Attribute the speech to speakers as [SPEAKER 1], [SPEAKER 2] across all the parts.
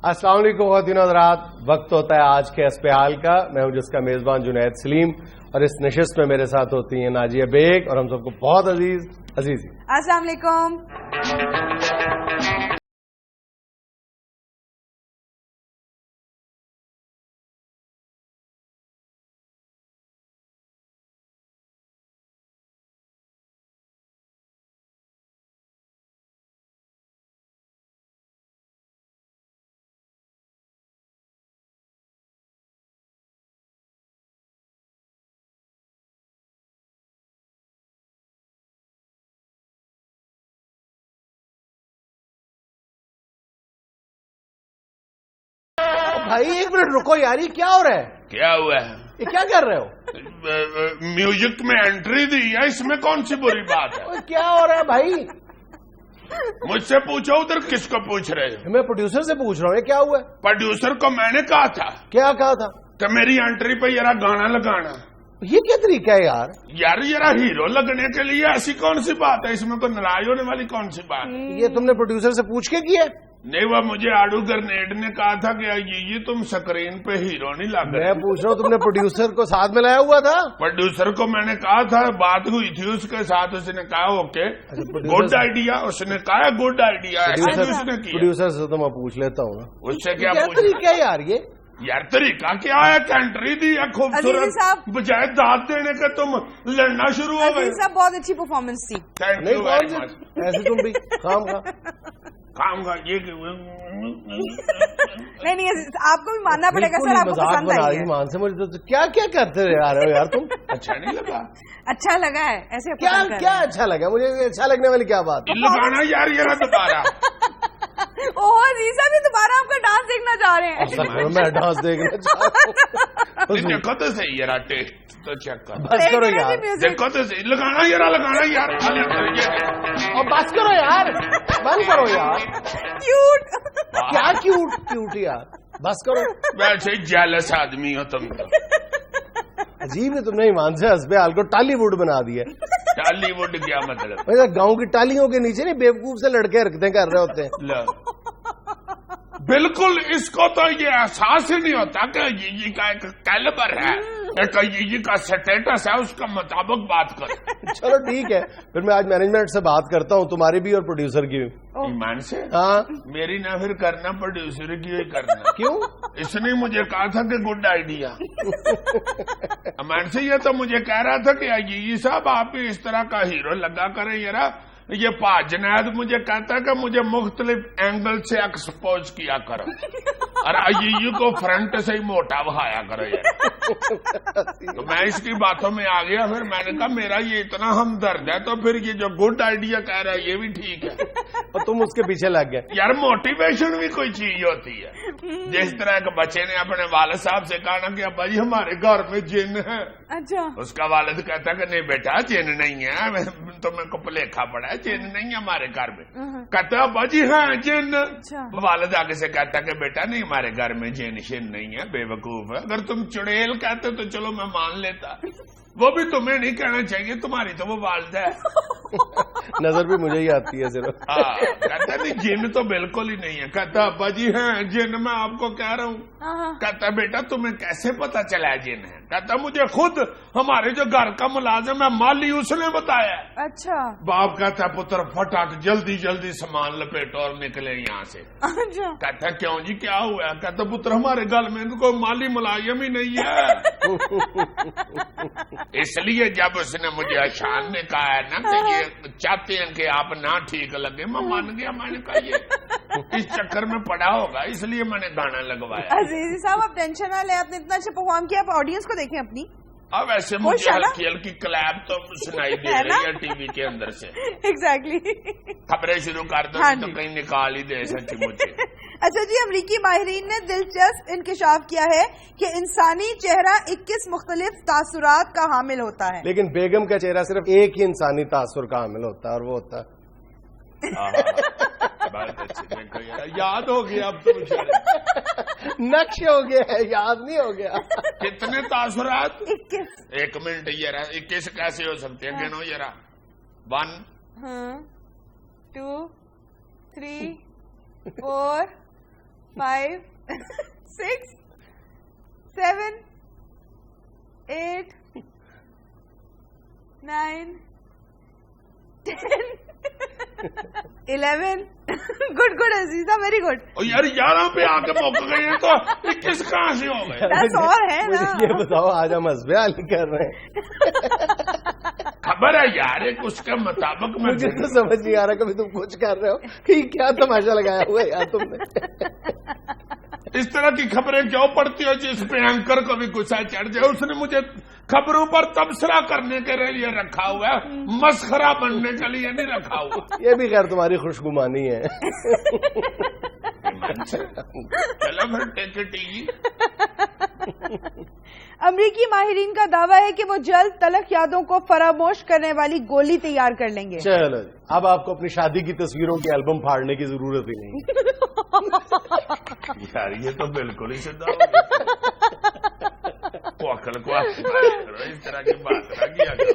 [SPEAKER 1] السلام علیکم خواتین و حضرات، وقت ہوتا ہے آج کے اسپیال کا. میں ہوں جس کا میزبان جنید سلیم، اور اس نشست میں میرے ساتھ ہوتی ہیں ناجیہ بیگ اور ہم سب کو بہت عزیز.
[SPEAKER 2] السلام علیکم.
[SPEAKER 1] بھائی ایک منٹ رکو یار، یہ کیا ہو رہا ہے؟
[SPEAKER 3] کیا ہوا ہے؟
[SPEAKER 1] یہ کیا کر رہے ہو؟
[SPEAKER 3] میوزک میں انٹری دی ہے، اس میں کون سی بری بات ہے؟
[SPEAKER 1] کیا ہو رہا ہے بھائی؟
[SPEAKER 3] مجھ سے پوچھو، ادھر کس کو پوچھ رہے ہو؟
[SPEAKER 1] میں پروڈیوسر سے پوچھ رہا ہوں، یہ کیا ہوا ہے؟
[SPEAKER 3] پروڈیوسر کو میں نے کہا تھا.
[SPEAKER 1] کیا کہا تھا؟
[SPEAKER 3] کہ میری انٹری پہ ذرا گانا لگانا.
[SPEAKER 1] یہ کیا طریقہ ہے یار؟
[SPEAKER 3] یار ذرا ہیرو لگنے کے لیے ایسی کون سی بات ہے؟ اس میں کوئی ناراض ہونے والی کون سی بات ہے؟
[SPEAKER 1] یہ تم نے پروڈیوسر سے پوچھ کے کیا؟
[SPEAKER 3] نہیں، وہ مجھے آڈو گرنیڈ نے کہا تھا کہ یہ تم سکرین پہ ہیرو نہیں لگ رہے.
[SPEAKER 1] میں پوچھ رہا ہوں، تم نے پروڈیوسر کو ساتھ میں لایا ہوا تھا؟
[SPEAKER 3] پروڈیوسر کو میں نے کہا تھا، بات ہوئی تھی اس کے ساتھ، اس نے کہا اوکے گڈ آئیڈیا. اس نے کہا گڈ آئیڈیا.
[SPEAKER 1] پروڈیوسر سے تو میں پوچھ لیتا ہوں نا.
[SPEAKER 3] اس سے کیا
[SPEAKER 1] طریقہ ہے یار؟
[SPEAKER 3] یار طریقہ کیا ہے؟ کنٹری دی ہے خوبصورت، بجائے داد دینے کے تم لڑنا شروع ہو گئے.
[SPEAKER 2] صاحب بہت اچھی پرفارمنس تھی.
[SPEAKER 1] ایسے تم بھی
[SPEAKER 3] کام کا یہ
[SPEAKER 2] نہیں، آپ کو بھی ماننا پڑے گا سر، آپ کو پسند آئی ہے.
[SPEAKER 1] مان سے مجھے کیا کیا کرتے آ رہے ہو یار تم؟
[SPEAKER 3] اچھا نہیں لگا؟
[SPEAKER 2] اچھا لگا ہے ایسے.
[SPEAKER 1] کیا اچھا لگا؟ مجھے اچھا لگنے والی کیا بات؟
[SPEAKER 3] لگانا یار یہ دوبارہ.
[SPEAKER 2] عزیزہ بھی دوبارہ آپ کا ڈانس دیکھنا چاہ رہے ہیں؟
[SPEAKER 1] میں ڈانس دیکھنا چاہ رہا ہوں.
[SPEAKER 3] دیکھو تو صحیح یار، ٹیسٹ تو چیک کرو.
[SPEAKER 1] بس کرو یار،
[SPEAKER 3] دیکھو تو صحیح. لگانا یار.
[SPEAKER 1] اور بس کرو یار، بند کرو یار.
[SPEAKER 2] کیوٹ.
[SPEAKER 1] کیا کیوٹ یار؟ بس کرو.
[SPEAKER 3] ویسے جیلس آدمی ہو تم تو.
[SPEAKER 1] عجیب ہے، تم نے ایمان سے ہسبال کو ٹالی ووڈ بنا دیا.
[SPEAKER 3] ٹالی ووڈ کیا مطلب؟
[SPEAKER 1] گاؤں کی ٹالیوں کے نیچے نہیں بیوقوف سے لڑکے حرکتیں کر رہے ہوتے ہیں.
[SPEAKER 3] بالکل، اس کو تو یہ احساس ہی نہیں ہوتا کہ یہ کا ایک کیلیبر ہے، یہ کا سٹیٹس ہے، اس کا مطابق بات کرو.
[SPEAKER 1] چلو ٹھیک ہے، پھر میں آج مینجمنٹ سے بات کرتا ہوں، تمہاری بھی اور پروڈیوسر کی بھی.
[SPEAKER 3] ایمان سے؟
[SPEAKER 1] ہاں.
[SPEAKER 3] میری نہ پھر کرنا، پروڈیوسر کی ہی کرنا.
[SPEAKER 1] کیوں؟ اس
[SPEAKER 3] نے مجھے کہا تھا کہ گڈ آئیڈیا. ایمان سے یہ تو مجھے کہہ رہا تھا کہ یہ صاحب آپ بھی اس طرح کا ہیرو لگا کریں. یہ جنید مجھے کہتا ہے کہ مجھے مختلف اینگل سے ایکسپوز کیا کرو، اور یہ کو فرنٹ سے ہی موٹا بہایا کرو یار. تو میں اس کی باتوں میں آ گیا. پھر میں نے کہا میرا یہ اتنا ہمدرد ہے، تو پھر یہ جو گڈ آئیڈیا کہہ رہا ہے یہ بھی ٹھیک ہے.
[SPEAKER 1] اور تم اس کے پیچھے لگ گئے.
[SPEAKER 3] یار موٹیویشن بھی کوئی چیز ہوتی ہے. جس طرح ایک بچے نے اپنے والد صاحب سے کہا نا کہ ابا جی ہمارے گھر میں جن ہے.
[SPEAKER 2] اچھا. اس
[SPEAKER 3] کا والد کہتا کہ نہیں بیٹا جن نہیں ہے، تمہیں کو پلیکھا پڑا ہے، جن نہیں ہمارے گھر میں. کہتا ابا جی ہاں جن. والد آگے سے کہتا کہ بیٹا نہیں ہمارے گھر میں جن شن نہیں ہے، بے وقوف ہے. اگر تم چڑیل کہتے تو چلو میں مان لیتا، وہ بھی تمہیں نہیں کہنا چاہیے، تمہاری تو وہ والد ہے.
[SPEAKER 1] نظر بھی مجھے ہی آتی ہے صرف.
[SPEAKER 3] کہتا نہیں جن تو بالکل ہی نہیں ہے. کہتا ابا جی ہیں جن، میں آپ کو کہہ رہا ہوں. کہتا بیٹا تمہیں کیسے پتا چلا جن ہے؟ کہتا مجھے خود ہمارے جو گھر کا ملازم ہے مالی، اس نے بتایا.
[SPEAKER 2] اچھا. باپ
[SPEAKER 3] کہتا پتر فٹاٹ جلدی سامان لپیٹو اور نکلے یہاں سے. کہتا کیوں جی کیا ہوا؟ کہتا پتر ہمارے گھر میں کوئی مالی ملازم ہی نہیں ہے. اس لیے جب اس نے مجھے اشان نے کہا ہے نا کہ یہ چاہتے ہیں کہ آپ نہ ٹھیک لگے، میں مان گیا. میں نے کہا یہ اس چکر میں پڑا ہوگا، اس لیے میں نے گانا لگوایا.
[SPEAKER 2] عزیزی صاحب آپ ٹینشن نہ لیں، آپ نے اتنا اچھا پرفارم کیا، آپ آڈینس کو دیکھیں اپنی.
[SPEAKER 3] اب ایسے مجھے ہلکی کلیپ تو سنائی دے رہی ہے ٹی وی کے اندر سے.
[SPEAKER 2] ایگزیکٹلی.
[SPEAKER 3] خبریں شروع کر دو تو کہیں نکال ہی دے سچ مجھے.
[SPEAKER 2] اچھا جی، امریکی ماہرین نے دلچسپ انکشاف کیا ہے کہ انسانی چہرہ 21 مختلف تاثرات کا حامل ہوتا ہے،
[SPEAKER 1] لیکن بیگم کا چہرہ صرف ایک ہی انسانی تاثر کا حامل ہوتا ہے، اور وہ ہوتا ہے
[SPEAKER 3] یاد ہو گیا. اب تو
[SPEAKER 1] نقش ہو گیا ہے، یاد نہیں ہو گیا.
[SPEAKER 3] کتنے تاثرات؟ 21. ایک منٹ ذرا 21 کیسے ہو سکتے ہیں؟ گنو ذرا. 1 2 3 4
[SPEAKER 2] 5, 6, 7, 8, 9, 10, 11. Good, Aziza, very good.
[SPEAKER 3] اور یار 11 پہ آ کے موک گئے ہیں تو 21 کہاں سے ہو گئے؟
[SPEAKER 2] That's all ہے نا.
[SPEAKER 1] مجھے یہ بتاؤ آج ہم حسب حال کر رہے ہیں.
[SPEAKER 3] خبر ہے یار اس کے مطابق میں
[SPEAKER 1] مجھے تو سمجھ نہیں آ رہا کبھی تم کچھ کر رہے ہو کہ کیا تماشا لگایا ہوا ہے یار تم نے.
[SPEAKER 3] اس طرح کی خبریں کیوں پڑتی ہو جس پہ اینکر کو بھی غصہ چڑھ جائے؟ اس نے مجھے خبروں پر تبصرہ کرنے کے لیے رکھا ہوا ہے، مسخرہ بننے کے لیے نہیں رکھا ہوا.
[SPEAKER 1] یہ بھی خیر تمہاری خوشگمانی ہے.
[SPEAKER 3] چلو پھر ٹیک اٹ ایزی.
[SPEAKER 2] امریکی ماہرین کا دعویٰ ہے کہ وہ جلد تلخ یادوں کو فراموش کرنے والی گولی تیار کر لیں گے.
[SPEAKER 1] چلو اب آپ کو اپنی شادی کی تصویروں کی البم پھاڑنے کی ضرورت ہی نہیں.
[SPEAKER 3] یار یہ تو بالکل ہی سیدھا ہو گیا. اس طرح کی بات نہ کیا کرو.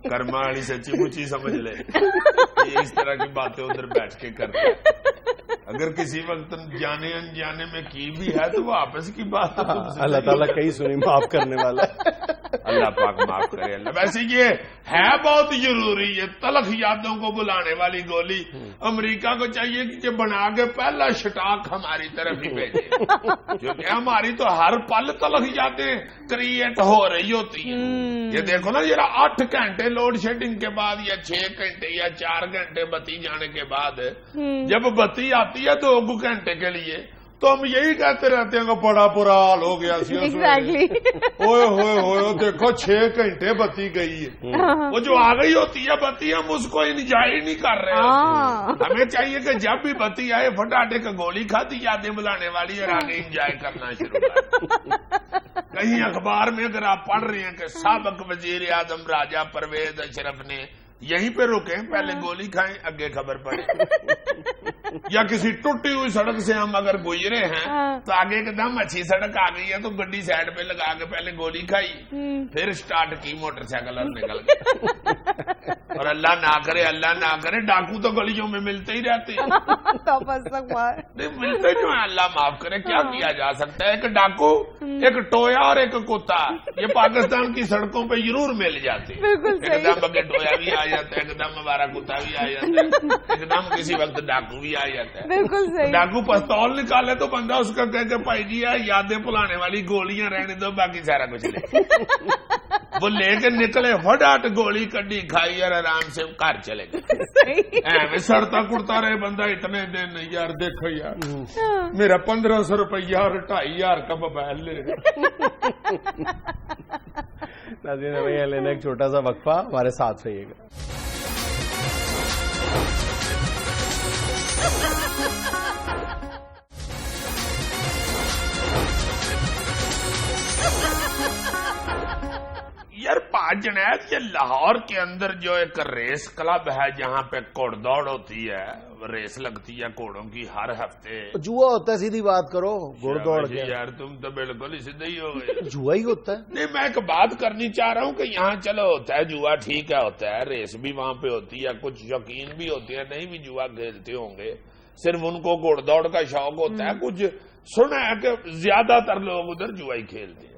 [SPEAKER 3] کرما والی سچی مچی سمجھ لے یہ اس طرح کی باتیں ادھر بیٹھ کے کرتے. اگر کسی وقت جانے انجانے میں کی بھی ہے تو وہ آپس کی بات.
[SPEAKER 1] اللہ تعالیٰ کئی سنی معاف کرنے والا ہے.
[SPEAKER 3] اللہ پاک معاف کرے. اللہ ویسے یہ ہے بہت ضروری ہے تلخ یادوں کو بلانے والی گولی. امریکہ کو چاہیے کہ یہ بنا کے پہلا شٹاک ہماری طرف ہی بھیجے کیونکہ ہماری تو ہر پل تلخ یادیں کریٹ ہو رہی ہوتی ہیں. یہ دیکھو نا ذرا 8 گھنٹے لوڈ شیڈنگ کے بعد یا 6 گھنٹے یا 4 گھنٹے بتی جانے کے بعد جب بتی آتی ہے 2 گھنٹے کے لیے تو ہم یہی کہتے رہتے ہیں کہ بڑا برا حال ہو گیا. ہوئے ہوئے ہوئے دیکھو 6 گھنٹے بتی گئی ہے. وہ جو آ گئی ہوتی ہے بتی ہم اس کو انجوائے نہیں کر رہے ہوتے. ہمیں چاہیے کہ جب بھی بتی آئے فٹاٹے کا گولی کھاتی یادیں بلانے والی اور آگے انجوائے کرنا شروع کر. کہیں اخبار میں اگر آپ پڑھ رہے ہیں کہ سابق وزیر اعظم راجہ پرویز اشرف نے یہیں پہ رکیں پہلے گولی کھائیں اگے خبر پڑے. یا کسی ٹوٹی ہوئی سڑک سے ہم اگر گزرے ہیں تو آگے ایک دم اچھی سڑک آ گئی ہے تو گڈی سائڈ پہ لگا کے پہلے گولی کھائی پھر سٹارٹ کی موٹر سائیکل اور نکل گئی. اور اللہ نہ کرے ڈاکو تو گلیوں میں ملتے ہی رہتے ہیں. نہیں ملتے جو ہیں اللہ معاف کرے. کیا کیا جا سکتا ہے؟ ایک ڈاکو ایک ٹویا اور ایک کتا یہ پاکستان کی سڑکوں پہ ضرور مل جاتے ہیں. ایک دم اگے ٹویا بھی آ جاتا ہے ایک دم ہمارا کتا بھی آ جاتا ہے ایک دم کسی وقت ڈاکو بھی آ جاتا ہے. ڈاکو پستول نکالے تو بندہ اس کا کہہ کے پائی جی یادیں بلانے والی گولیاں رہنے دو باقی سارا کچھ لے. وہ لے کے نکلے فٹاٹ گولی کڈی کھائی اور آرام سے گھر چلے گئے. سڑتا کڑتا رہے بندہ اتنے دن. یار دیکھو یار میرا 1500 روپیہ اور 2500 کا موبائل لے.
[SPEAKER 1] ناظرین بھیا لینا ایک چھوٹا سا وقفہ ہمارے ساتھ رہیے گا.
[SPEAKER 3] یار جنید یہ لاہور کے اندر جو ایک ریس کلب ہے جہاں پہ گھوڑ دوڑ ہوتی ہے ریس لگتی ہے گھوڑوں کی ہر ہفتے.
[SPEAKER 1] جوا ہوتا ہے سیدھی بات کرو. گھوڑ دوڑ
[SPEAKER 3] یار تم تو بالکل ہی سیدھے ہی ہو گئے.
[SPEAKER 1] جوا ہی ہوتا ہے.
[SPEAKER 3] نہیں میں ایک بات کرنی چاہ رہا ہوں کہ یہاں چلو ہوتا ہے جوا ٹھیک ہے ہوتا ہے ریس بھی وہاں پہ ہوتی ہے کچھ شوقین بھی ہوتے ہیں نہیں بھی جوا کھیلتے ہوں گے صرف ان کو گھوڑ دوڑ کا شوق ہوتا ہے. کچھ سنا ہے کہ زیادہ تر لوگ ادھر جوا ہی کھیلتے ہیں.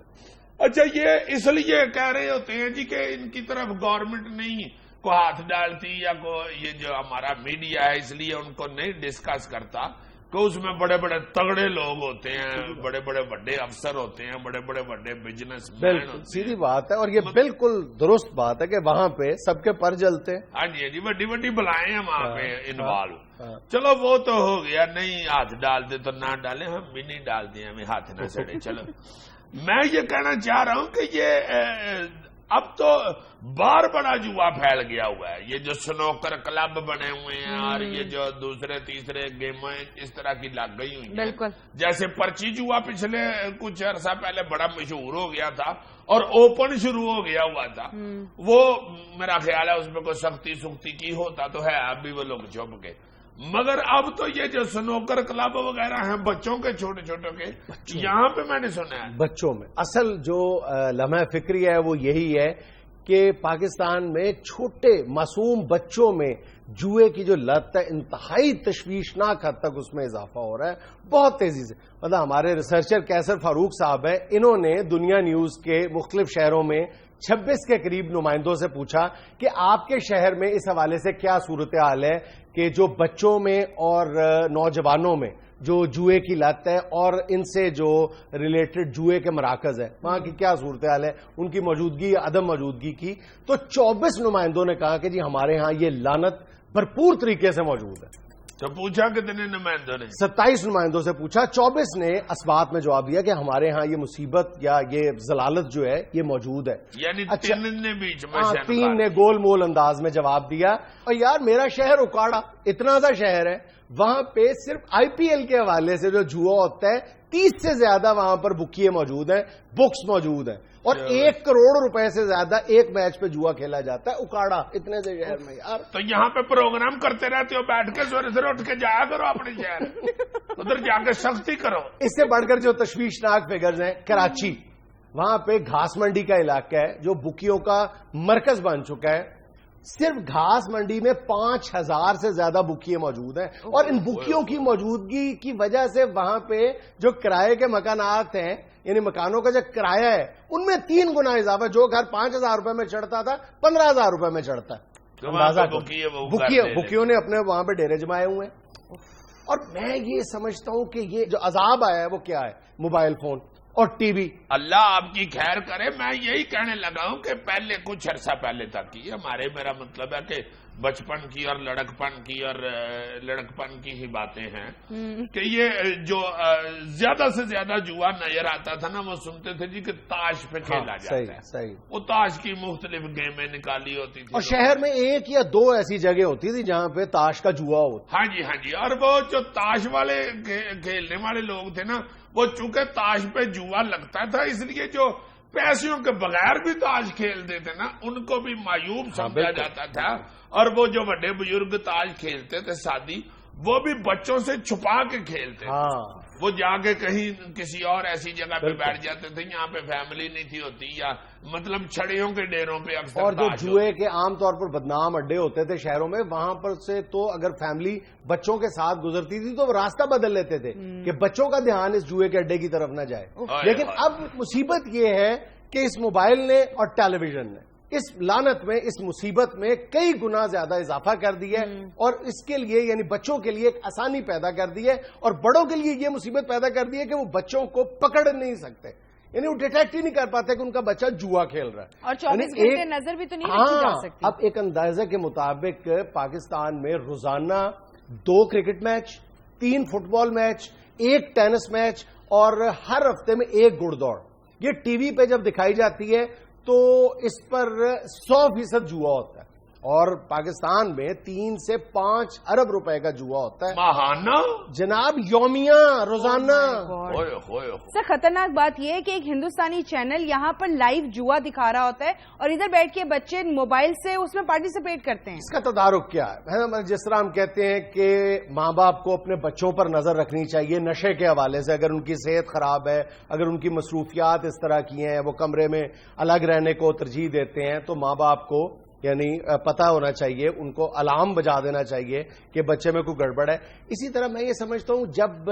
[SPEAKER 3] اچھا یہ اس لیے کہہ رہے ہوتے ہیں جی کہ ان کی طرف گورنمنٹ نہیں کو ہاتھ ڈالتی یا کو یہ جو ہمارا میڈیا ہے اس لیے ان کو نہیں ڈسکس کرتا کہ اس میں بڑے بڑے تگڑے لوگ ہوتے ہیں بڑے بڑے بڑے افسر ہوتے ہیں بڑے بڑے بڑے بزنس مین ہوتے ہیں.
[SPEAKER 1] سیدھی بات ہے اور یہ بالکل درست بات ہے کہ وہاں پہ سب کے پر جلتے.
[SPEAKER 3] ہاں جی بڑی بڑی بلائیں ہیں وہاں پہ انوالو. چلو وہ تو ہو گیا نہیں ہاتھ ڈالتے تو نہ ڈالیں ہم بھی نہیں ڈالتے ہمیں ہاتھ نہ سڑے. چلو میں یہ کہنا چاہ رہا ہوں کہ یہ اب تو بار بڑا جوا پھیل گیا ہوا ہے. یہ جو سنوکر کلب بنے ہوئے ہیں اور یہ جو دوسرے تیسرے گیمیں اس طرح کی لگ گئی ہوئی ہیں. جیسے پرچی جوا پچھلے کچھ عرصہ پہلے بڑا مشہور ہو گیا تھا اور اوپن شروع ہو گیا ہوا تھا. وہ میرا خیال ہے اس میں کوئی سختی کی ہوتا تو ہے اب بھی وہ لوگ چھپ کے. مگر اب تو یہ جو سنوکر کلب وغیرہ ہیں بچوں کے چھوٹے چھوٹے کے یہاں پہ میں نے سنا ہے
[SPEAKER 1] بچوں میں اصل جو لمحہ فکری ہے وہ یہی ہے کہ پاکستان میں چھوٹے معصوم بچوں میں جوئے کی جو لت ہے انتہائی تشویشناک حد تک اس میں اضافہ ہو رہا ہے بہت تیزی سے. مطلب ہمارے ریسرچر کیسر فاروق صاحب ہیں, انہوں نے دنیا نیوز کے مختلف شہروں میں 26 کے قریب نمائندوں سے پوچھا کہ آپ کے شہر میں اس حوالے سے کیا صورتحال ہے کہ جو بچوں میں اور نوجوانوں میں جو جوئے کی لت ہے اور ان سے جو ریلیٹڈ جوئے کے مراکز ہے وہاں کی کیا صورتحال ہے, ان کی موجودگی یا عدم موجودگی کی. تو 24 نمائندوں نے کہا کہ جی ہمارے ہاں یہ لعنت بھرپور طریقے سے موجود ہے.
[SPEAKER 3] تو پوچھا کتنے نمائندوں نے؟
[SPEAKER 1] 27 نمائندوں سے پوچھا, 24 نے اسبات میں جواب دیا کہ ہمارے ہاں یہ مصیبت یا یہ ضلالت جو ہے یہ موجود ہے.
[SPEAKER 3] یعنی تین نے بیچ میں
[SPEAKER 1] 3 نے گول مول انداز میں جواب دیا. اور یار میرا شہر اکاڑا اتنا سا شہر ہے, وہاں پہ صرف آئی پی ایل کے حوالے سے جو جوا ہوتا ہے 30 سے زیادہ وہاں پر بکیے موجود ہیں, بکس موجود ہیں, اور 1 کروڑ روپے سے زیادہ ایک میچ پہ جوا کھیلا جاتا ہے اکاڑا اتنے سے شہر میں. یار
[SPEAKER 3] تو یہاں پہ پروگرام کرتے رہتے ہو بیٹھ کے, سویرے سے اٹھ کے جایا کرو اپنے شہر, ادھر جا کے سختی کرو.
[SPEAKER 1] اس سے بڑھ کر جو تشویشناک فگرز ہیں, کراچی وہاں پہ گھاس منڈی کا علاقہ ہے جو بکیوں کا مرکز بن چکا ہے. صرف گھاس منڈی میں 5000 سے زیادہ بکیے موجود ہیں, اور ان بکیوں کی موجودگی کی وجہ سے وہاں پہ جو کرائے کے مکانات ہیں یعنی مکانوں کا جو کرایہ ہے ان میں 3 گنا اضافہ, جو گھر 5000 روپے میں چڑھتا تھا 15000 روپے میں چڑھتا ہے. اندازہ بکیوں نے اپنے وہاں پہ ڈیرے جمائے ہوئے ہیں. اور میں یہ سمجھتا ہوں کہ یہ جو عذاب آیا ہے وہ کیا ہے, موبائل فون اور ٹی وی.
[SPEAKER 3] اللہ آپ کی خیر کرے. میں یہی کہنے لگا ہوں کہ پہلے کچھ عرصہ پہلے تک کی میرا مطلب ہے کہ بچپن کی اور لڑکپن کی ہی باتیں ہیں کہ یہ جو زیادہ سے زیادہ جوا نظر آتا تھا نا, وہ سنتے تھے جی کہ تاش پہ کھیلا جاتا ہے. وہ تاش کی مختلف گیمیں نکالی ہوتی تھی,
[SPEAKER 1] اور شہر میں 1 یا 2 ایسی جگہ ہوتی تھی جہاں پہ تاش کا جوا ہوتا.
[SPEAKER 3] ہاں جی, اور وہ جو تاش والے کھیلنے والے لوگ تھے نا, وہ چونکہ تاش پہ جوا لگتا تھا اس لیے جو پیسوں کے بغیر بھی تاش کھیلتے تھے نا ان کو بھی معیوب سمجھا جاتا تھا. اور وہ جو بڑے بزرگ تاش کھیلتے تھے شادی, وہ بھی بچوں سے چھپا کے کھیلتے تھے. وہ جا کے کہیں کسی اور ایسی جگہ پہ بیٹھ جاتے تھے یہاں پہ فیملی نہیں تھی ہوتی, یا مطلب چھڑیوں کے ڈیروں پہ اکثر. اور
[SPEAKER 1] جو جوئے کے عام طور پر بدنام اڈے ہوتے تھے شہروں میں, وہاں پر سے تو اگر فیملی بچوں کے ساتھ گزرتی تھی تو وہ راستہ بدل لیتے تھے کہ بچوں کا دھیان اس جوئے کے اڈے کی طرف نہ جائے. لیکن اب مصیبت یہ ہے کہ اس موبائل نے اور ٹیلی ویژن نے اس لعنت میں, اس مصیبت میں کئی گنا زیادہ اضافہ کر دیا ہے, اور اس کے لیے یعنی بچوں کے لیے ایک آسانی پیدا کر دی ہے, اور بڑوں کے لیے یہ مصیبت پیدا کر دی ہے کہ وہ بچوں کو پکڑ نہیں سکتے, یعنی وہ ڈیٹیکٹ ہی نہیں کر پاتے کہ ان کا بچہ جوا کھیل رہا ہے.
[SPEAKER 2] اور 24 گھنٹے نظر بھی تو نہیں رکھی جا سکتی.
[SPEAKER 1] اب ایک اندازے کے مطابق پاکستان میں روزانہ 2 کرکٹ میچ, 3 فٹ بال میچ, 1 ٹینس میچ, اور ہر ہفتے میں 1 گھڑ دوڑ, یہ ٹی وی پہ جب دکھائی جاتی ہے تو اس پر 100% جوا ہوتا ہے. اور پاکستان میں 3 سے 5 ارب روپے کا جوا ہوتا ہے
[SPEAKER 3] ماہانہ
[SPEAKER 1] جناب, یومیہ, روزانہ.
[SPEAKER 2] سر خطرناک بات یہ ہے کہ ایک ہندوستانی چینل یہاں پر لائیو جوا دکھا رہا ہوتا ہے اور ادھر بیٹھ کے بچے موبائل سے اس میں پارٹیسپیٹ کرتے ہیں.
[SPEAKER 1] اس کا تدارک کیا ہے؟ جس طرح ہم کہتے ہیں کہ ماں باپ کو اپنے بچوں پر نظر رکھنی چاہیے نشے کے حوالے سے, اگر ان کی صحت خراب ہے, اگر ان کی مصروفیات اس طرح کی ہیں, وہ کمرے میں الگ رہنے کو ترجیح دیتے ہیں, تو ماں باپ کو یعنی پتہ ہونا چاہیے, ان کو الارم بجا دینا چاہیے کہ بچے میں کوئی گڑبڑ ہے. اسی طرح میں یہ سمجھتا ہوں جب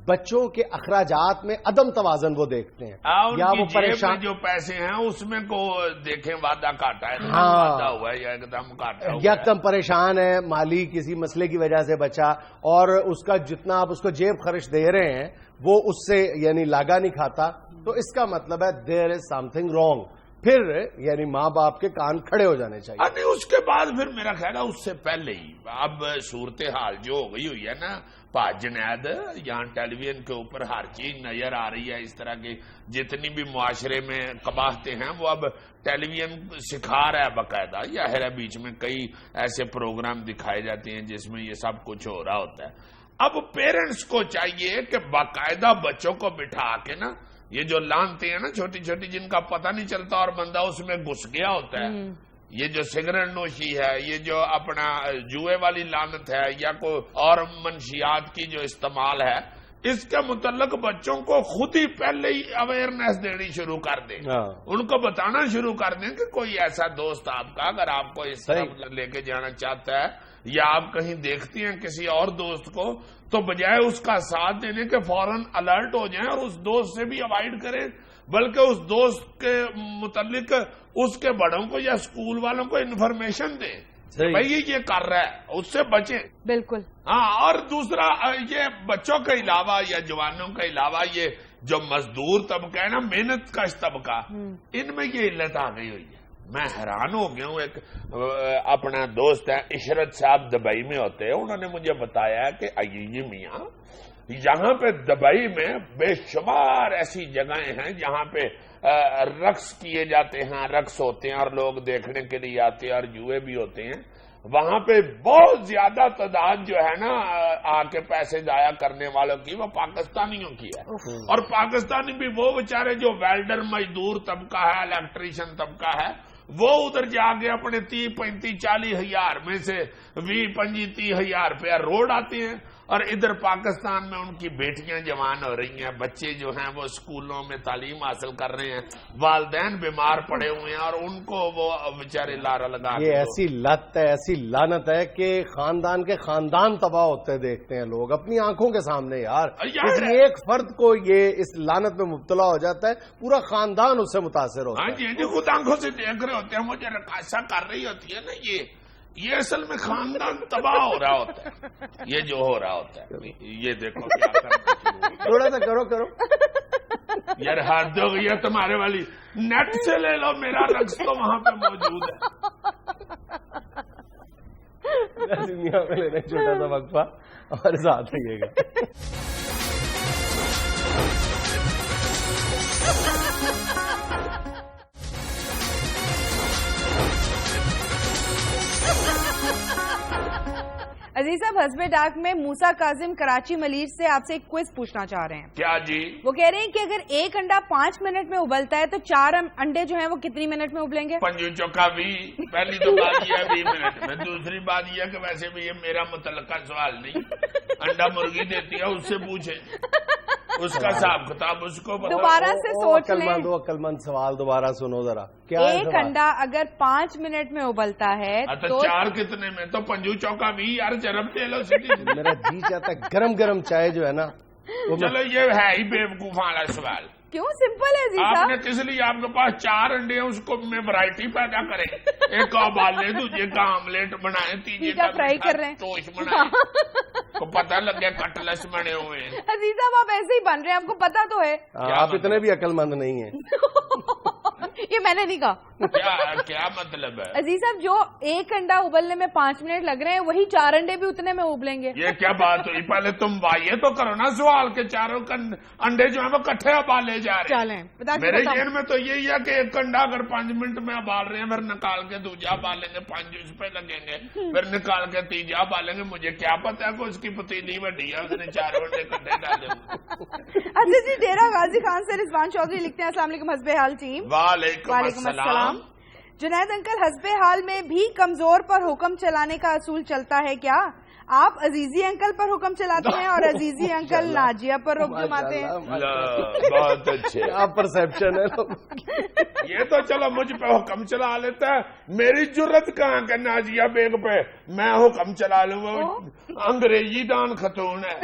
[SPEAKER 1] بچوں کے اخراجات میں عدم توازن وہ دیکھتے ہیں یا وہ پریشان,
[SPEAKER 3] جو پیسے ہیں اس میں کو دیکھیں وعدہ کاٹا ہے, وعدہ ہوا ہے یا ایک دم کاٹا ہوا ہے,
[SPEAKER 1] یکدم پریشان ہے مالی کسی مسئلے کی وجہ سے بچہ, اور اس کا جتنا آپ اس کو جیب خرچ دے رہے ہیں وہ اس سے یعنی لاگا نہیں کھاتا, تو اس کا مطلب ہے دیر از سم تھنگ رانگ. پھر یعنی ماں باپ کے کان کھڑے ہو جانے چاہیے.
[SPEAKER 3] اس کے بعد پھر میرا خیال ہے اس سے پہلے ہی اب صورتحال جو ہو گئی ہوئی ہے نا جنید, یہاں ٹیلی ویژن کے اوپر ہر چیز نظر آ رہی ہے, اس طرح کی جتنی بھی معاشرے میں قباحتیں ہیں وہ اب ٹیلی ویژن سکھا رہا ہے باقاعدہ. یا ہے بیچ میں کئی ایسے پروگرام دکھائے جاتے ہیں جس میں یہ سب کچھ ہو رہا ہوتا ہے. اب پیرنٹس کو چاہیے کہ باقاعدہ بچوں کو بٹھا کے نا, یہ جو لانتے ہیں نا چھوٹی چھوٹی جن کا پتہ نہیں چلتا اور بندہ اس میں گھس گیا ہوتا ہے, یہ جو سگریٹ نوشی ہے, یہ جو اپنا جوئے والی لانت ہے, یا کوئی اور منشیات کی جو استعمال ہے, اس کے متعلق بچوں کو خود ہی پہلے ہی اویئرنیس دینی شروع کر دیں، ان کو بتانا شروع کر دیں کہ کوئی ایسا دوست آپ کا اگر آپ کو اس طرح لے کے جانا چاہتا ہے یا آپ کہیں دیکھتی ہیں کسی اور دوست کو، تو بجائے اس کا ساتھ دینے کے فوراً الرٹ ہو جائیں اور اس دوست سے بھی اوائڈ کریں، بلکہ اس دوست کے متعلق اس کے بڑوں کو یا اسکول والوں کو انفارمیشن دیں بھائی یہ کر رہا ہے، اس سے بچیں۔
[SPEAKER 2] بالکل
[SPEAKER 3] ہاں، اور دوسرا یہ بچوں کے علاوہ یا جوانوں کے علاوہ یہ جو مزدور طبقہ ہے نا، محنت کش طبقہ، ان میں یہ علت آ گئی ہوئی ہے۔ میں حیران ہو گیا ہوں، ایک اپنا دوست ہے عشرت صاحب دبئی میں ہوتے ہیں، انہوں نے مجھے بتایا کہ عیی میاں یہاں پہ دبئی میں بے شمار ایسی جگہیں ہیں جہاں پہ رقص کیے جاتے ہیں، رقص ہوتے ہیں اور لوگ دیکھنے کے لیے آتے ہیں اور جوئے بھی ہوتے ہیں، وہاں پہ بہت زیادہ تعداد جو ہے نا آ کے پیسے ضائع کرنے والوں کی وہ پاکستانیوں کی ہے، اور پاکستانی بھی وہ بیچارے جو ویلڈر مزدور طبقہ ہے، الیکٹریشین طبقہ ہے، وہ ادھر جا کے اپنے 30-35-40 ہزار میں سے 20-25-30 ہزار روپیہ روڈ آتے ہیں، اور ادھر پاکستان میں ان کی بیٹیاں جوان ہو رہی ہیں، بچے جو ہیں وہ اسکولوں میں تعلیم حاصل کر رہے ہیں، والدین بیمار پڑے ہوئے ہیں اور ان کو وہ بیچارے لارا لگا،
[SPEAKER 1] یہ ایسی لت ہے، ایسی لعنت ہے کہ خاندان کے خاندان تباہ ہوتے دیکھتے ہیں لوگ اپنی آنکھوں کے سامنے۔ یار کسی ایک فرد کو یہ اس لعنت میں مبتلا ہو جاتا ہے، پورا خاندان اس سے متاثر ہوتا ہے۔
[SPEAKER 3] ہاں جی، خود آنکھوں سے دیکھ رہے ہوتے ہیں، مجھے رقاصہ کر رہی ہوتی ہے نا، یہ اصل میں خاندان تباہ ہو رہا ہوتا ہے، یہ جو ہو رہا ہوتا ہے۔ یہ دیکھو کیا کرنا،
[SPEAKER 1] تھوڑا سا کرو
[SPEAKER 3] یار حد ہو گئی ہے تمہارے والی، نیٹ سے لے لو، میرا رقص تو وہاں پہ موجود ہے۔
[SPEAKER 1] دنیا میں لینا چھوٹا سا وقفہ ہمارے ساتھ رہیے گا۔
[SPEAKER 2] عزیز صاحب، حسب ڈاک میں موسیٰ کاظم کراچی ملیر سے آپ سے ایک کوئز پوچھنا چاہ رہے ہیں۔
[SPEAKER 3] کیا جی؟
[SPEAKER 2] وہ کہہ رہے ہیں کہ اگر ایک انڈا 5 منٹ میں ابلتا ہے تو 4 انڈے جو ہیں وہ کتنی منٹ میں ابلیں گے؟
[SPEAKER 3] 5 چوکا 20۔ پہلی تو بات یہ ہے 20 منٹ میں، دوسری بات یہ ہے کہ ویسے بھی یہ میرا متعلقہ سوال نہیں، انڈا مرغی دیتی ہے اس سے پوچھیں، اس کا حساب کتاب اس کو
[SPEAKER 2] دوبارہ سے سوچ لیں۔
[SPEAKER 1] عقل مند سوال دوبارہ سنو ذرا،
[SPEAKER 2] ایک انڈا اگر 5 منٹ میں ابلتا ہے
[SPEAKER 3] تو 4 کتنے میں؟ تو 5 چوکا 20، یار جرم دے لو سیدھی۔
[SPEAKER 1] میرا جی چاہتا ہے گرم گرم چائے جو ہے نا،
[SPEAKER 3] چلو یہ ہے ہی بیوقوف والا سوال۔
[SPEAKER 2] کیوں؟ سمپل ہے عزیز
[SPEAKER 3] آپ
[SPEAKER 2] صاحب،
[SPEAKER 3] نے کس لیے آپ کے پاس 4 انڈے ہیں، اس کو میں ورائٹی پیدا کریں، ایک کا ابالے، دوسرے کا آملیٹ بنائے، تیسرے کا
[SPEAKER 2] فرائی کر رہے ہیں،
[SPEAKER 3] ٹوسٹ بنائے، کو پتہ لگے کٹلس بنے ہوئے ہیں۔
[SPEAKER 2] عزیز صاحب آپ ایسے ہی بن رہے ہیں، آپ کو پتا تو ہے۔
[SPEAKER 1] آپ اتنے بھی عقل مند نہیں ہیں۔
[SPEAKER 2] یہ میں نے نہیں کہا۔
[SPEAKER 3] کیا مطلب ہے
[SPEAKER 2] عزیز صاحب، جو ایک انڈا ابلنے میں 5 منٹ لگ رہے ہیں وہی 4 انڈے بھی اتنے میں ابلیں گے۔
[SPEAKER 3] یہ کیا بات ہوئی؟ پہلے تم یہ تو کرو نا سوال کے 4 انڈے جو ہیں وہ کٹھے ابالے جا رہے ہیں۔ میرے ذہن میں تو یہی ہے کہ ایک انڈا اگر 5 منٹ میں ابال رہے ہیں، پھر نکال کے دوجا ابالیں گے، 5 اس پہ لگیں گے، پھر نکال کے تیجا ابالیں گے۔ مجھے کیا پتا ہے کہ اس کی پتیلی بڑی ہے، اس نے 4 انڈے کٹھے ڈالے۔
[SPEAKER 2] اچھا جی، ڈیرہ غازی خان سے رضوان چودھری لکھتے ہیں، السلام علیکم حسب حال ٹیم۔
[SPEAKER 3] وعلیکم السلام۔
[SPEAKER 2] جنید انکل، حسب حال میں بھی کمزور پر حکم چلانے کا اصول چلتا ہے کیا؟ آپ عزیزی انکل پر حکم چلاتے ہیں اور عزیزی انکل ناجیہ پر رخ جماتے ہیں۔
[SPEAKER 3] بہت اچھے،
[SPEAKER 1] آپ پرسپشن ہے۔
[SPEAKER 3] یہ تو چلو مجھ پہ حکم چلا لیتا ہے، میری جرت کہاں کہ ناجیہ بیگ پہ میں حکم چلا لوں؟ انگریزی دان خاتون ہے،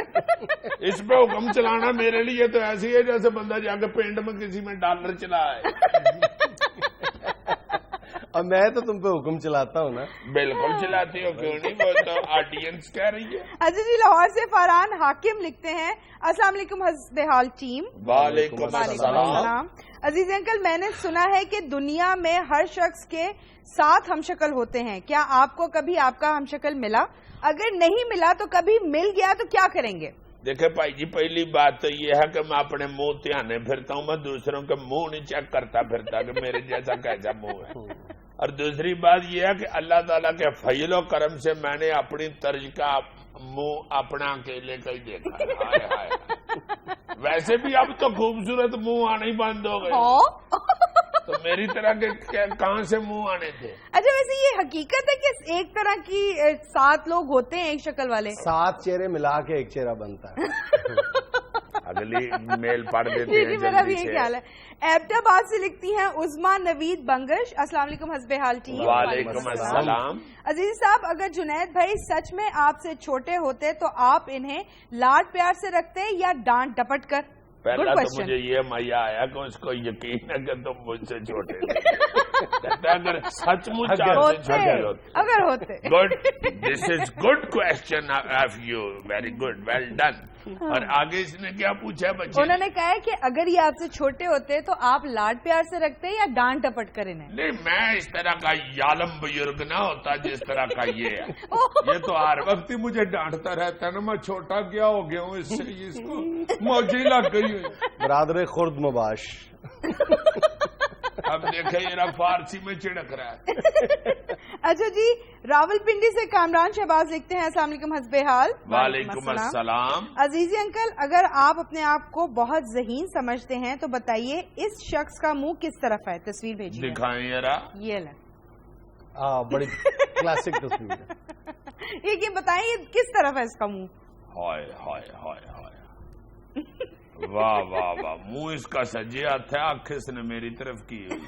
[SPEAKER 3] اس پہ حکم چلانا میرے لیے تو ایسی ہے جیسے بندہ جا کے پینٹ میں کسی میں ڈالر چلائے۔
[SPEAKER 1] اور میں تو تم پہ حکم چلاتا ہوں نا۔
[SPEAKER 3] بالکل چلاتی ہو، کیوں نہیں؟ وہ تو آڈینس کہہ رہی ہے۔
[SPEAKER 2] اجی جی، لاہور سے فرحان حاکم لکھتے ہیں، السلام علیکم حسب حال ٹیم۔
[SPEAKER 3] وعلیکم السلام۔
[SPEAKER 2] عزیز انکل، میں نے سنا ہے کہ دنیا میں ہر شخص کے 7 ہمشکل ہوتے ہیں، کیا آپ کو کبھی آپ کا ہمشکل ملا؟ اگر نہیں ملا تو کبھی مل گیا تو کیا کریں گے؟
[SPEAKER 3] دیکھیں بھائی جی، پہلی بات تو یہ ہے کہ میں اپنے منہ دھیانے پھرتا ہوں، میں دوسروں کے منہ نہیں چیک کرتا پھرتا کہ میرے جیسا کیسا منہ ہے۔ اور دوسری بات یہ ہے کہ اللہ تعالیٰ کے فضل و کرم سے میں نے اپنی طرز کا منہ اپنا اکیلے کا ہی دیکھا ہے۔ ہائے ہائے، ویسے بھی اب تو خوبصورت منہ آنے ہی بند ہو گئے، تو میری طرح کے کہاں سے منہ آنے تھے؟
[SPEAKER 2] اچھا، ویسے یہ حقیقت ہے کہ ایک طرح کی 7 لوگ ہوتے ہیں ایک شکل والے؟
[SPEAKER 1] 7 چہرے ملا کے ایک چہرہ بنتا ہے۔
[SPEAKER 3] اگلی میل پڑھ دیتے
[SPEAKER 2] جی
[SPEAKER 3] ہیں
[SPEAKER 2] میرا بھی
[SPEAKER 3] جلدی
[SPEAKER 2] یہ
[SPEAKER 3] سے.
[SPEAKER 2] خیال ہے. ایبٹ آباد سے لکھتی ہیں عظما نوید بنگش. السلام علیکم حسب حال ٹیم.
[SPEAKER 3] وعلیکم السلام.
[SPEAKER 2] عزیز صاحب اگر جنید بھائی سچ میں آپ سے چھوٹے ہوتے تو آپ انہیں لاڈ پیار سے رکھتے یا ڈانٹ ڈپٹ کر؟
[SPEAKER 3] پہلا تو مجھے یہ مزہ آیا کہ اس کو یقین ہے کہ تم مجھ سے چھوٹے کہتا ہے اگر سچ مچ
[SPEAKER 2] اگر ہوتے.
[SPEAKER 3] Good, this is good question of you, very good, well done. اور آگے اس نے کیا پوچھا بچے؟
[SPEAKER 2] انہوں نے کہا ہے کہ اگر یہ آپ سے چھوٹے ہوتے تو آپ لاڈ پیار سے رکھتے یا ڈانٹ ڈپٹ کر انہیں؟
[SPEAKER 3] نہیں, میں اس طرح کا یالم بزرگ نہ ہوتا جس طرح کا یہ ہے. یہ تو ہر وقت ہی مجھے ڈانٹتا رہتا ہے نا, میں چھوٹا کیا ہو گیا ہوں اس سے, اس کو موجی لگ گئی ہے.
[SPEAKER 1] برادر خرد مباش.
[SPEAKER 3] اب دیکھیں یہ فارسی میں چڑک رہا ہے.
[SPEAKER 2] اچھا جی, راول پنڈی سے کامران شہباز لکھتے ہیں السلام علیکم حسب حال.
[SPEAKER 3] وعلیکم السلام.
[SPEAKER 2] عزیزی انکل, اگر آپ اپنے آپ کو بہت ذہین سمجھتے ہیں تو بتائیے اس شخص کا منہ کس طرف ہے؟ تصویر بھیجیے.
[SPEAKER 3] دکھائیں ذرا.
[SPEAKER 2] یہ لیں.
[SPEAKER 1] بڑی کلاسک تصویر ہے.
[SPEAKER 2] یہ بتائیں یہ کس طرف ہے اس کا منہ؟
[SPEAKER 3] ہائے ہائے ہائے ہائے, واہ واہ واہ, منہ اس کا سجیا تھا, آنکھ اس نے میری طرف کی ہوئی,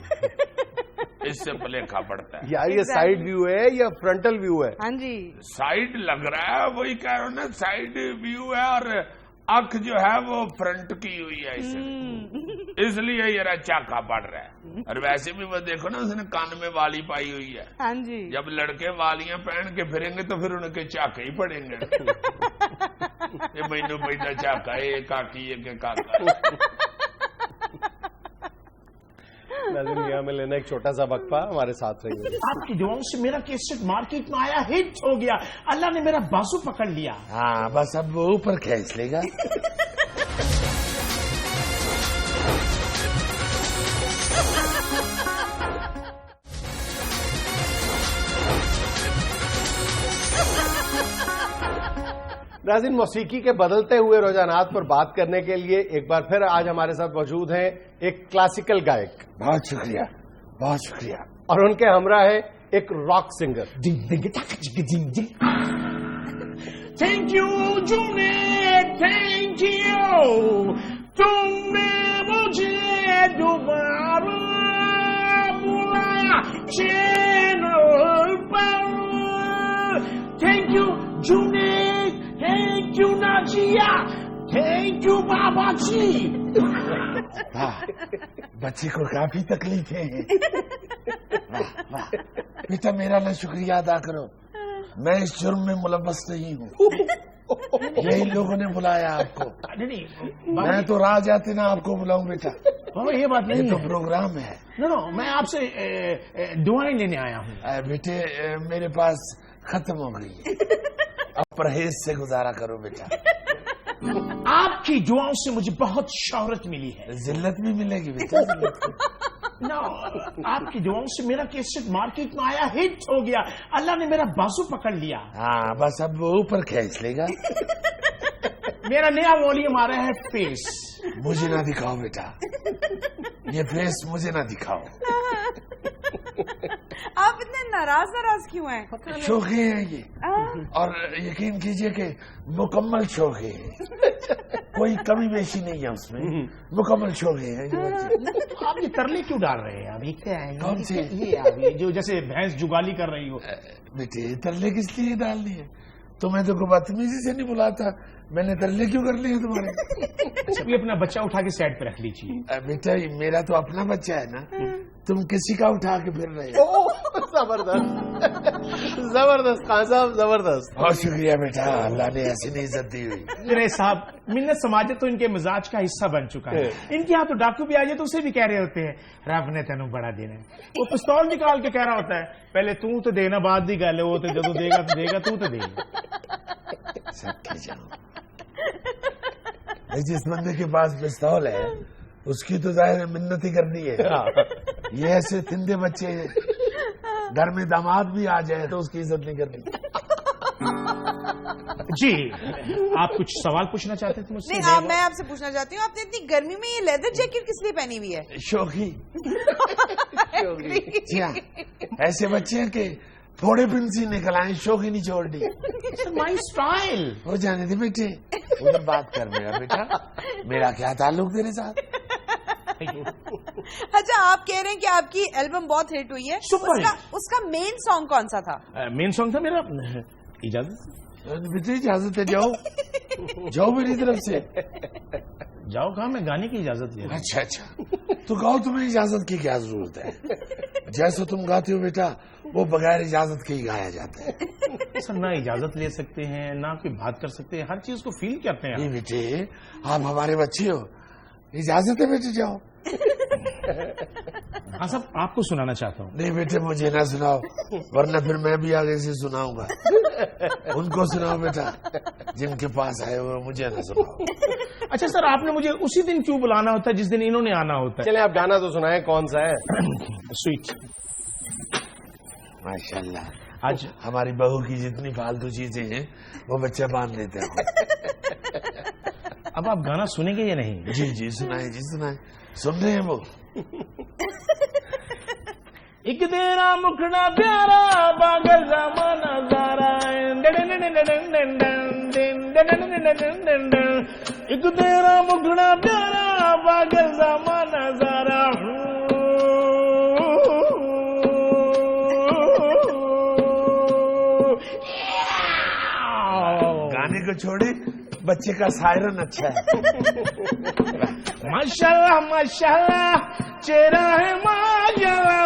[SPEAKER 3] اس سے پلیکھا پڑتا ہے.
[SPEAKER 1] یار یہ سائڈ ویو ہے یا فرنٹل ویو ہے؟
[SPEAKER 2] ہاں جی
[SPEAKER 3] سائڈ لگ رہا ہے, وہی کہہ رہا ہوں نا, سائڈ ویو ہے, اور آنکھ جو ہے وہ فرنٹ کی ہوئی ہے, اس لیے یہ چاکا پڑ رہا ہے. اور ویسے بھی وہ دیکھو نا, اس نے کان میں والی پائی ہوئی ہے.
[SPEAKER 2] ہاں جی,
[SPEAKER 3] جب لڑکے والیاں پہن کے پھریں گے تو پھر ان کے چاکے ہی پڑیں گے. یہ مینو پیدا چاکا ہے, یہ کاکی ہے کہ کاکا.
[SPEAKER 1] ناظرین میں لینا ایک چھوٹا سا وقفہ, ہمارے ساتھ رہیے.
[SPEAKER 4] آپ کی دعاؤں سے میرا کیسٹ مارکیٹ میں آیا, ہٹ ہو گیا, اللہ نے میرا بازو پکڑ لیا.
[SPEAKER 3] ہاں بس اب وہ اوپر کھینچ لے گا.
[SPEAKER 1] ناظرین, موسیقی کے بدلتے ہوئے رجحانات پر بات کرنے کے لیے ایک بار پھر آج ہمارے ساتھ موجود ہیں ایک کلاسیکل گائک.
[SPEAKER 3] بہت شکریہ, بہت شکریہ.
[SPEAKER 1] اور ان کے ہمراہ ہے ایک rock singer.
[SPEAKER 4] Thank you Junaid, thank you, تم نے مجھے دوبارہ بلایا چینل پر. Thank you Junaid, thank you Najia, thank you بابا جی.
[SPEAKER 3] بچے کو کافی تکلیفیں ہیں. بیٹا میرا نہ شکریہ ادا کرو, میں اس جرم میں ملوث نہیں ہوں. یہی لوگوں نے بلایا آپ کو, میں تو راہ جاتے نا آپ کو بلاؤں. بیٹا
[SPEAKER 4] یہ بات نہیں,
[SPEAKER 3] یہ تو پروگرام ہے.
[SPEAKER 4] میں آپ سے دعائیں لینے آیا ہوں.
[SPEAKER 3] بیٹے میرے پاس ختم ہو گئی ہے, اب پرہیز سے گزارا کرو بیٹا.
[SPEAKER 4] آپ کی دعاؤں سے مجھے بہت شہرت ملی ہے.
[SPEAKER 3] ذلت بھی ملے گی بیٹا.
[SPEAKER 4] آپ کی دعاؤں سے میرا کیسٹ مارکیٹ میں آیا, ہٹ ہو گیا, اللہ نے میرا بازو پکڑ لیا.
[SPEAKER 3] ہاں بس اب وہ اوپر کھینچ لے گا.
[SPEAKER 4] میرا نیا والیوم آ رہا ہے, فیس.
[SPEAKER 3] مجھے نہ دکھاؤ بیٹا, یہ فیس مجھے نہ دکھاؤ.
[SPEAKER 2] آپ اتنے ناراض کیوں ہیں؟
[SPEAKER 3] شوخی ہے یہ, اور یقین کیجئے کہ مکمل شوخی ہے, کوئی کمی بیشی نہیں ہے اس میں, مکمل شوخی ہے.
[SPEAKER 4] آپ یہ ترلے کیوں ڈال رہے ہیں ابھی؟
[SPEAKER 3] کون سے؟
[SPEAKER 4] یہ جو جیسے بھینس جگالی کر رہی ہو.
[SPEAKER 3] بیٹے ترلے کس لیے ڈالنی ہے؟ تمہیں تو کوئی بدتمیزی سے نہیں بلاتا, میں نے ترلے کیوں کر لیے تمہارے؟
[SPEAKER 4] یہ اپنا بچہ اٹھا کے سائڈ پہ رکھ لیجیے.
[SPEAKER 3] بیٹا میرا تو اپنا بچہ ہے نا, تم کسی کا اٹھا کے پھر رہے ہو.
[SPEAKER 1] زبردست زبردست خان صاحب, زبردست.
[SPEAKER 3] بہت شکریہ بیٹا, اللہ نے ایسی نہیں عزت دی ہوئی.
[SPEAKER 4] میرے صاحب, منت سماجت تو ان کے مزاج کا حصہ بن چکا ہے. ان کے ہاں تو ڈاکو بھی آ جائے تو اسے بھی کہہ رہے ہوتے ہیں رب نے تینوں بڑا دینا ہے. وہ پستول نکال کے کہہ رہا ہوتا ہے پہلے تو دینا, بعد دی گل ہے, وہ تو جب دے گا تو دے گا, تو دے گا.
[SPEAKER 3] سب کی جاؤ, جس بندے کے پاس پستول ہے اس کی تو ظاہر منت ہی کرنی ہے. یہ ایسے تھندے بچے گھر میں داماد بھی آ جائے تو اس کی عزت نہیں کرنی.
[SPEAKER 4] جی آپ کچھ سوال پوچھنا چاہتے تھے مجھ سے؟
[SPEAKER 2] نہیں, میں آپ سے پوچھنا چاہتی ہوں, آپ نے اتنی گرمی میں یہ لیدر جیکٹ کس لیے پہنی ہوئی ہے؟
[SPEAKER 3] شوخی. جی ہاں, ایسے بچے ہیں کہ تھوڑے پن سے نکل آئے, شوخی نہیں چھوڑ دی.
[SPEAKER 4] مائی اسٹائل.
[SPEAKER 3] ہو جانے دے بیٹے, ادھر بات کر میرا بیٹا, میرا کیا تعلق تیرے ساتھ؟
[SPEAKER 2] اچھا آپ کہہ رہے ہیں کہ آپ کی البم بہت ہٹ ہوئی ہے, اس کا مین سانگ کون سا تھا؟
[SPEAKER 4] مین سانگ تھا میرا اجازت.
[SPEAKER 3] بیٹے اجازت ہے, جاؤ جاؤ میری طرف سے.
[SPEAKER 4] جاؤ کہاں, میں گانے کی اجازت دیا.
[SPEAKER 3] اچھا اچھا, تو گاؤ, تمہیں اجازت کی کیا ضرورت ہے؟ جیسا تم گاتے ہو بیٹا وہ بغیر اجازت کے ہی گایا جاتا ہے.
[SPEAKER 4] سر نہ اجازت لے سکتے ہیں نہ کوئی بات کر سکتے ہیں, ہر چیز کو فیل کرتے ہیں.
[SPEAKER 3] نہیں بیٹے, آپ ہمارے بچے ہو, اجازت ہے بیٹے جاؤ.
[SPEAKER 4] ہاں صاحب آپ کو سنانا چاہتا ہوں.
[SPEAKER 3] نہیں بیٹے مجھے نہ سناؤ, ورنہ پھر میں بھی آگے سے سناؤں گا. ان کو سناؤ بیٹا جن کے پاس آئے ہوئے, مجھے نہ سناؤ.
[SPEAKER 4] اچھا سر, آپ نے مجھے اسی دن کیوں بلانا ہوتا ہے جس دن انہوں نے آنا ہوتا ہے؟
[SPEAKER 1] چلے آپ گانا تو سنائیں, کون سا ہے؟
[SPEAKER 4] سویٹ.
[SPEAKER 3] ماشاءاللہ,
[SPEAKER 4] آج
[SPEAKER 3] ہماری بہو کی جتنی فالتو چیزیں ہیں وہ بچہ باندھ لیتا ہے.
[SPEAKER 4] اب آپ گانا سنیں گے یا نہیں؟
[SPEAKER 3] جی جی سنائیں, جی سنائیں, سن رہے ہیں وہ.
[SPEAKER 4] ایک تیرا مکھڑا پیارا باغل زمانہ زارا, ایک تیرا مکھڑا پیارا باغل زمانہ زارا.
[SPEAKER 3] گانے کو چھوڑے, بچے کا سائرن اچھا ہے.
[SPEAKER 4] ماشاءاللہ ماشاءاللہ چہرہ ہے ماشاءاللہ.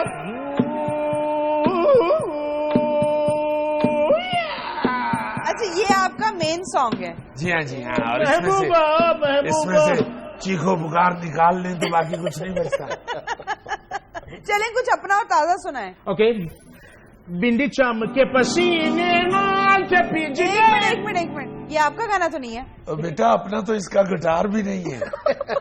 [SPEAKER 2] اچھا یہ آپ کا مین سانگ ہے؟
[SPEAKER 3] جی ہاں جی ہاں, اور اس میں سے چیخو پکار نکال لیں تو باقی کچھ نہیں بچتا.
[SPEAKER 2] چلیں کچھ اپنا اور تازہ سنائیں.
[SPEAKER 4] اوکے. بندی چم کے پسینے نال چپی جی.
[SPEAKER 2] ایک منٹ, یہ آپ کا گانا تو نہیں ہے؟
[SPEAKER 3] بیٹا اپنا تو اس کا گٹار بھی نہیں ہے.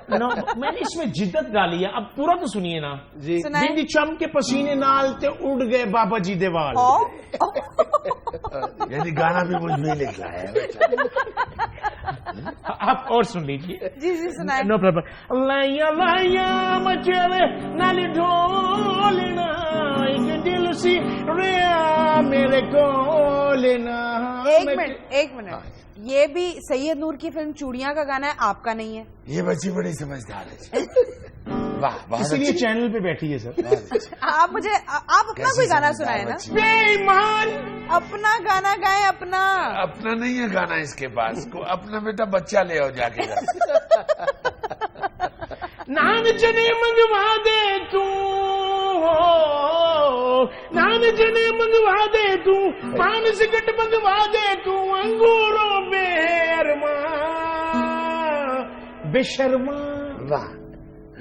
[SPEAKER 4] میں نے اس میں جدت ڈالی ہے, اب پورا تو سنیے نا.
[SPEAKER 1] جی
[SPEAKER 4] بندی چم کے پسینے نال تے اڑ گئے بابا جی دے وال.
[SPEAKER 3] یعنی گانا بھی مجھ میں لکھا ہے.
[SPEAKER 4] آپ اور سن لیجیے.
[SPEAKER 2] جی جی سنائیں.
[SPEAKER 4] No problem. لائیا لائیا مچلے نالی ڈھولنا, ایک دل سی ریا میرے کو لینا.
[SPEAKER 2] ایک منٹ, یہ بھی سید نور کی فلم چوڑیاں کا گانا ہے, آپ کا نہیں ہے؟
[SPEAKER 3] یہ بچی بڑی سمجھدار ہے. واہ,
[SPEAKER 4] اسی لیے چینل پہ بیٹھی ہے سر.
[SPEAKER 2] آپ مجھے آپ اپنا کوئی گانا سنائے نا.
[SPEAKER 4] بے ایمان,
[SPEAKER 2] اپنا گانا گائیں.
[SPEAKER 3] اپنا نہیں ہے گانا اس کے پاس, کو اپنا بیٹا بچہ لے آؤ جا کے.
[SPEAKER 4] نام جنے منگوا دے تو, نام جنے منگوا دے تو, پان سگٹ منگوا دے تو, انگوروں بے ارما بے شرما.
[SPEAKER 3] واہ,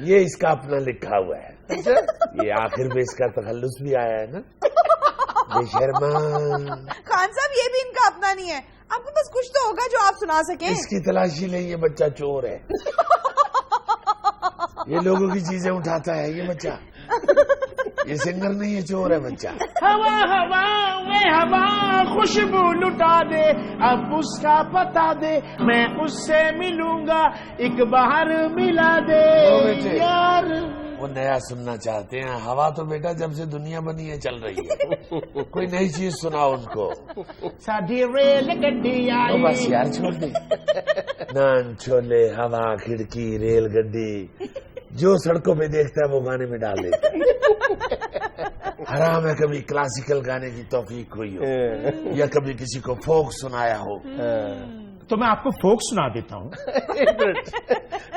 [SPEAKER 3] یہ اس کا اپنا لکھا ہوا ہے. یہ آخر میں اس کا تخلص بھی آیا ہے نا, بے شرما.
[SPEAKER 2] خان صاحب یہ بھی ان کا اپنا نہیں ہے, آپ کے پاس کچھ تو ہوگا جو آپ سنا سکیں.
[SPEAKER 3] اس کی تلاشی لیں, یہ بچہ چور ہے. یہ لوگوں کی چیزیں اٹھاتا ہے یہ بچہ, یہ سنگر نہیں ہے, چور ہے بچہ.
[SPEAKER 4] ہوا ہوا میں ہوا خوشبو لٹا دے, اب اس کا پتا دے, میں اس سے ملوں گا, ایک باہر ملا دے یار.
[SPEAKER 3] وہ نیا سننا چاہتے ہیں. ہوا تو بیٹا جب سے دنیا بنی ہے چل رہی ہے, کوئی نئی چیز سناؤ ان کو.
[SPEAKER 4] ساڈی ریل گڈی آئی.
[SPEAKER 3] بس یار چھوڑ دے. نان چھولے, ہوا, کھڑکی, ریل گڈی, جو سڑکوں پہ دیکھتا ہے وہ گانے میں ڈال دیتا ہے. حرام ہے کبھی کلاسیکل گانے کی توفیق ہوئی ہو یا کبھی کسی کو فوک سنایا ہو.
[SPEAKER 4] تو میں آپ کو فوک سنا دیتا ہوں.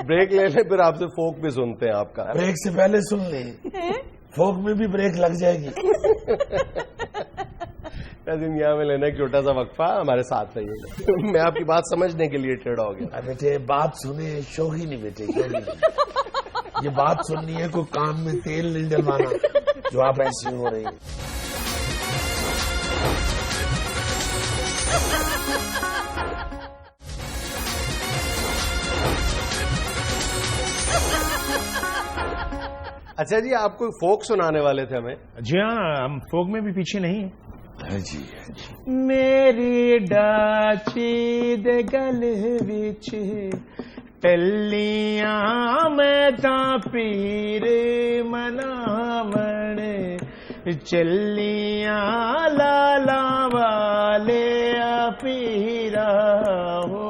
[SPEAKER 1] بریک لے لیں, پھر آپ سے فوک بھی سنتے ہیں. آپ کا
[SPEAKER 3] بریک سے پہلے سن لیں, فوک میں بھی بریک لگ جائے گی.
[SPEAKER 1] یہاں میں لینا ایک چھوٹا سا وقفہ, ہمارے ساتھ رہیے. میں آپ کی بات سمجھنے کے لیے ٹیڑھا ہو گیا.
[SPEAKER 3] بیٹے بات سنے, شوقی نہیں بیٹے, شوقی نہیں. یہ بات سننی ہے, کوئی کان میں تیل نہیں ڈلوانا جو آپ ایسے ہو رہی ہیں.
[SPEAKER 1] اچھا جی, آپ کوئی فوک سنانے والے تھے ہمیں.
[SPEAKER 4] جی ہاں, ہم فوک میں بھی پیچھے نہیں ہیں.
[SPEAKER 3] جی
[SPEAKER 4] میری ڈاچی دے گل وچ ٹلیاں میں تاں پیر مناون, چلیاں لالا والے پیرا ہو.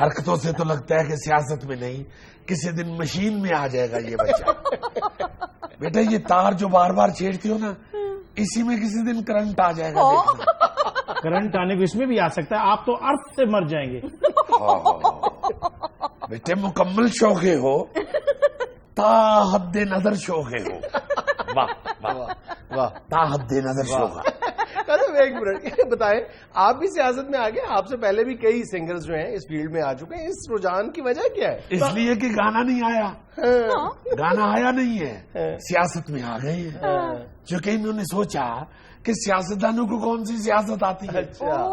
[SPEAKER 3] حرکتوں سے تو لگتا ہے کہ سیاست میں نہیں کسی دن مشین میں آ جائے گا یہ بچہ. بیٹا یہ تار جو بار بار چھیڑتی ہو نا اسی میں کسی دن کرنٹ آ جائے گا.
[SPEAKER 4] کرنٹ آنے کو اس میں بھی آ سکتا ہے, آپ تو ارتھ سے مر جائیں گے.
[SPEAKER 3] بیٹے مکمل شوقے ہو, تا حد نظر شوقے ہو. واہ واہ
[SPEAKER 1] واہ,
[SPEAKER 3] تا حد نظر شوقا.
[SPEAKER 1] ایک منٹ بتائیں, آپ بھی سیاست میں آ گئے, آپ سے پہلے بھی کئی سنگرز جو ہیں اس فیلڈ میں آ چکے ہیں, اس رجحان کی وجہ کیا ہے؟
[SPEAKER 3] اس لیے کہ گانا نہیں آیا, گانا آیا نہیں ہے, سیاست میں آ گئے ہیں. چونکہ انہوں نے سوچا کہ سیاستدانوں کو کون سی سیاست آتی ہے,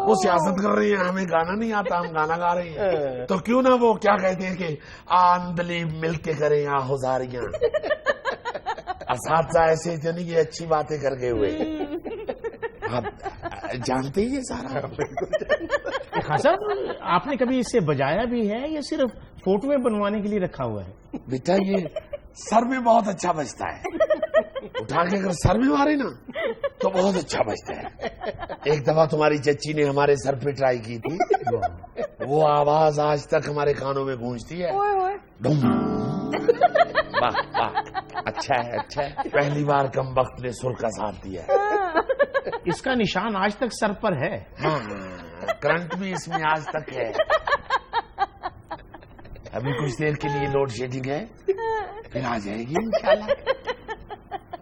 [SPEAKER 3] وہ سیاست کر رہے ہیں, ہمیں گانا نہیں آتا, ہم گانا گا رہے ہیں, تو کیوں نہ وہ کیا کہتے ہیں کہ آندلی مل کے کریں آہوزاریاں. اساتذہ ایسے تھے نہیں کہ اچھی باتیں کر کے ہوئے, آپ جانتے ہی یہ سارا.
[SPEAKER 4] خان صاحب آپ نے کبھی اسے بجایا بھی ہے یا صرف فوٹویں بنوانے کے لیے رکھا ہوا ہے؟
[SPEAKER 3] بیٹا یہ سر میں بہت اچھا بجتا ہے, اٹھا کے اگر سر میں مارے نا تو بہت اچھا بجتا ہے. ایک دفعہ تمہاری چچی نے ہمارے سر پہ ٹرائی کی تھی, وہ آواز آج تک ہمارے کانوں میں گونجتی ہے. واہ واہ, اچھا ہے اچھا ہے, پہلی بار کم وقت نے سر کا ساتھ دیا ہے.
[SPEAKER 4] اس کا نشان آج تک سر پر ہے.
[SPEAKER 3] ہاں کرنٹ بھی اس میں آج تک ہے. ابھی کچھ دیر کے لیے لوڈ شیڈنگ ہے, پھر آ جائے گی انشاءاللہ.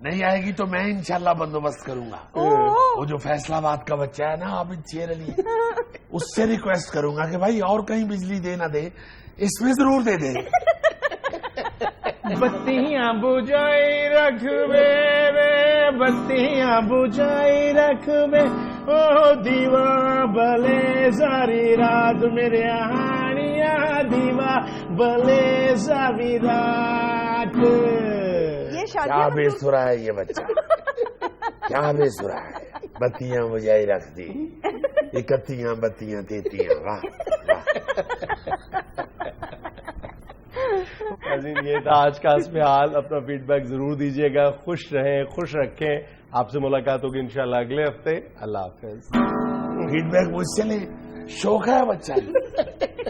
[SPEAKER 3] نہیں آئے گی تو میں انشاءاللہ بندوبست کروں گا. وہ جو فیصلہ آباد کا بچہ ہے نا عابد شیر علی, اس سے ریکویسٹ کروں گا کہ بھائی اور کہیں بجلی دے نہ دے, اس میں ضرور دے دے.
[SPEAKER 4] بتیاں بجائی رکھ بے, بتیاں بجائی رکھ بے, او دیوا بلے ساری رات میرے ہانیاں, دیوا بلے ساری رات.
[SPEAKER 3] کیا بے سرا ہے یہ بچہ, کیا بے سرا ہے. بتیاں بجائی رکھ دی, اکتیاں بتیاں تیتیاں. واہ
[SPEAKER 1] عظیم, یہ تھا آج کا اس میں حال. اپنا فیڈ بیک ضرور دیجیے گا. خوش رہیں, خوش رکھیں. آپ سے ملاقات ہوگی انشاءاللہ اگلے ہفتے. اللہ حافظ.
[SPEAKER 3] فیڈ بیک مجھ سے لیں, شوق ہے بچہ.